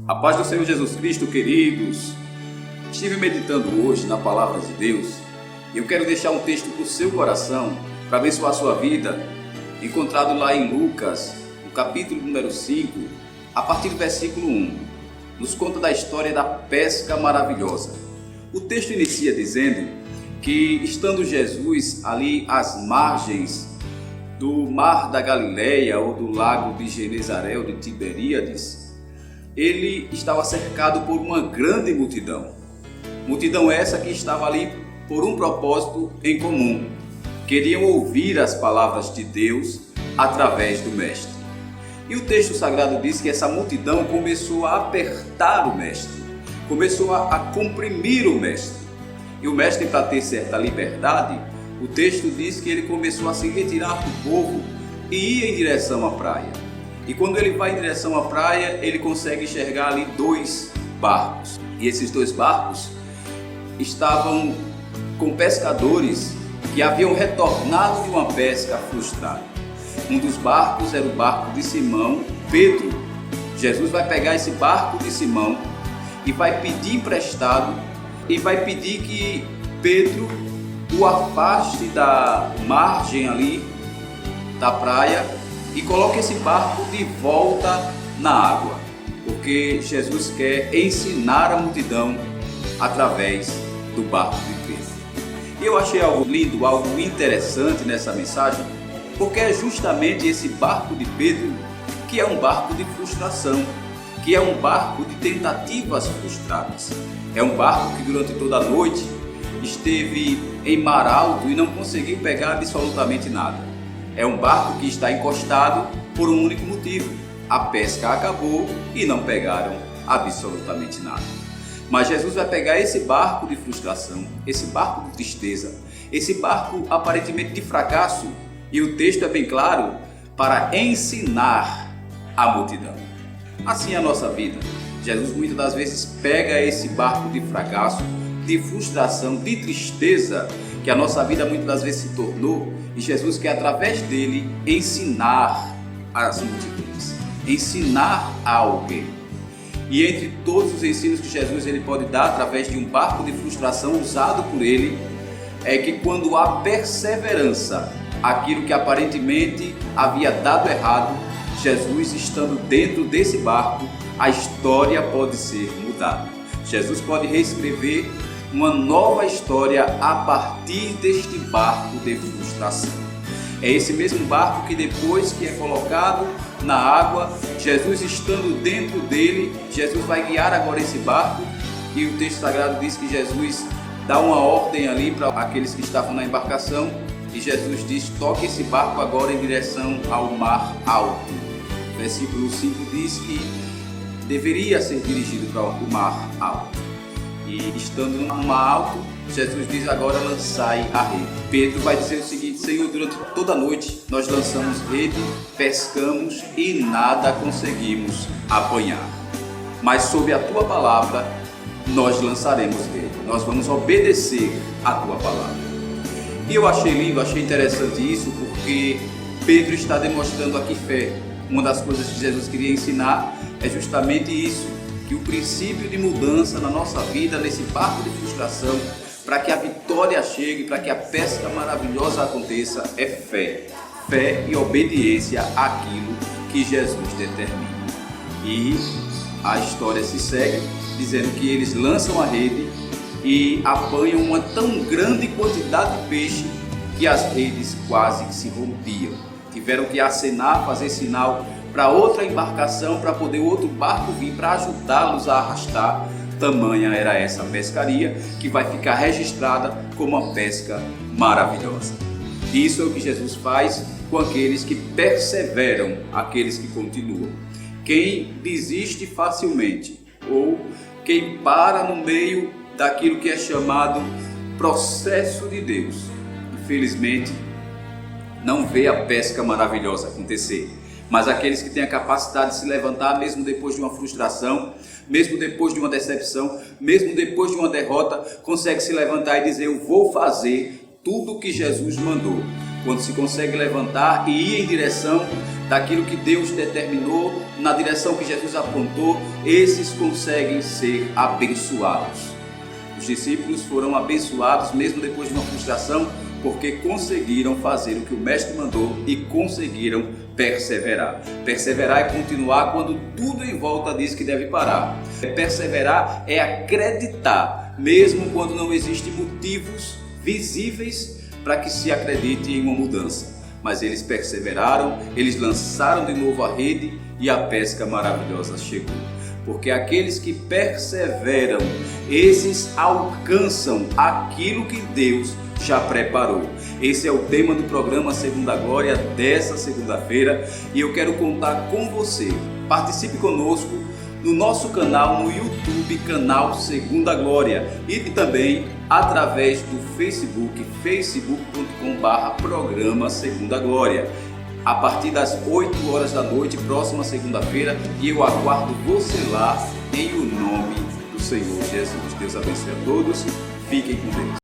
A paz do Senhor Jesus Cristo, queridos. Estive meditando hoje na palavra de Deus e eu quero deixar um texto para o seu coração, para abençoar a sua vida, encontrado lá em Lucas, no capítulo número 5, a partir do versículo 1. Nos conta da história da pesca maravilhosa. O texto inicia dizendo que, estando Jesus ali às margens do mar da Galileia ou do lago de Genezaré ou de Tiberíades, ele estava cercado por uma grande multidão. Multidão essa que estava ali por um propósito em comum. Queriam ouvir as palavras de Deus através do Mestre. E o texto sagrado diz que essa multidão começou a apertar o Mestre, começou a comprimir o Mestre. E o Mestre, para ter certa liberdade, o texto diz que ele começou a se retirar do povo e ir em direção à praia. E quando ele vai em direção à praia, ele consegue enxergar ali dois barcos. E esses dois barcos estavam com pescadores que haviam retornado de uma pesca frustrada. Um dos barcos era o barco de Simão, Pedro. Jesus vai pegar esse barco de Simão e vai pedir emprestado e vai pedir que Pedro o afaste da margem ali da praia e coloque esse barco de volta na água, porque Jesus quer ensinar a multidão através do barco de Pedro. E eu achei algo lindo, algo interessante nessa mensagem, porque é justamente esse barco de Pedro que é um barco de frustração, que é um barco de tentativas frustradas. É um barco que durante toda a noite esteve em mar alto e não conseguiu pegar absolutamente nada. É um barco que está encostado por um único motivo: a pesca acabou e não pegaram absolutamente nada. Mas Jesus vai pegar esse barco de frustração, esse barco de tristeza, esse barco aparentemente de fracasso, e o texto é bem claro, para ensinar a multidão. Assim é a nossa vida. Jesus muitas das vezes pega esse barco de fracasso, de frustração, de tristeza, que a nossa vida muitas das vezes se tornou, e Jesus quer através dele ensinar as multidões, ensinar a alguém. E entre todos os ensinos que Jesus ele pode dar através de um barco de frustração usado por ele, é que quando há perseverança, aquilo que aparentemente havia dado errado, Jesus estando dentro desse barco, a história pode ser mudada. Jesus pode reescrever uma nova história a partir deste barco de frustração. É esse mesmo barco que depois que é colocado na água, Jesus estando dentro dele, Jesus vai guiar agora esse barco, e o texto sagrado diz que Jesus dá uma ordem ali para aqueles que estavam na embarcação, e Jesus diz: toque esse barco agora em direção ao mar alto. O versículo 5 diz que deveria ser dirigido para o mar alto. E estando no mar alto, Jesus diz: agora lançai a rede. Pedro vai dizer o seguinte: Senhor, durante toda a noite nós lançamos rede, pescamos e nada conseguimos apanhar. Mas sob a tua palavra nós lançaremos rede. Nós vamos obedecer a tua palavra. E eu achei lindo, achei interessante isso, porque Pedro está demonstrando aqui fé. Uma das coisas que Jesus queria ensinar é justamente isso, que o princípio de mudança na nossa vida, nesse barco de frustração, para que a vitória chegue, para que a pesca maravilhosa aconteça, é fé. Fé e obediência àquilo que Jesus determina. E a história se segue dizendo que eles lançam a rede e apanham uma tão grande quantidade de peixe que as redes quase que se rompiam. Tiveram que acenar, fazer sinal para outra embarcação, para poder outro barco vir para ajudá-los a arrastar. Tamanha era essa pescaria, que vai ficar registrada como uma pesca maravilhosa. Isso é o que Jesus faz com aqueles que perseveram, aqueles que continuam. Quem desiste facilmente, ou quem para no meio daquilo que é chamado processo de Deus, infelizmente não vê a pesca maravilhosa acontecer. Mas aqueles que têm a capacidade de se levantar mesmo depois de uma frustração, mesmo depois de uma decepção, mesmo depois de uma derrota, consegue se levantar e dizer: eu vou fazer tudo o que Jesus mandou. Quando se consegue levantar e ir em direção daquilo que Deus determinou, na direção que Jesus apontou, esses conseguem ser abençoados. Os discípulos foram abençoados mesmo depois de uma frustração, porque conseguiram fazer o que o Mestre mandou e conseguiram perseverar. Perseverar é continuar quando tudo em volta diz que deve parar. Perseverar é acreditar, mesmo quando não existem motivos visíveis para que se acredite em uma mudança. Mas eles perseveraram, eles lançaram de novo a rede e a pesca maravilhosa chegou. Porque aqueles que perseveram, esses alcançam aquilo que Deus já preparou. Esse é o tema do programa Segunda Glória dessa segunda-feira e eu quero contar com você. Participe conosco no nosso canal no YouTube, canal Segunda Glória, e também através do Facebook, facebook.com/programa Segunda Glória. A partir das 8 horas da noite, próxima segunda-feira, e eu aguardo você lá em o nome do Senhor Jesus. Deus abençoe a todos, fiquem com Deus.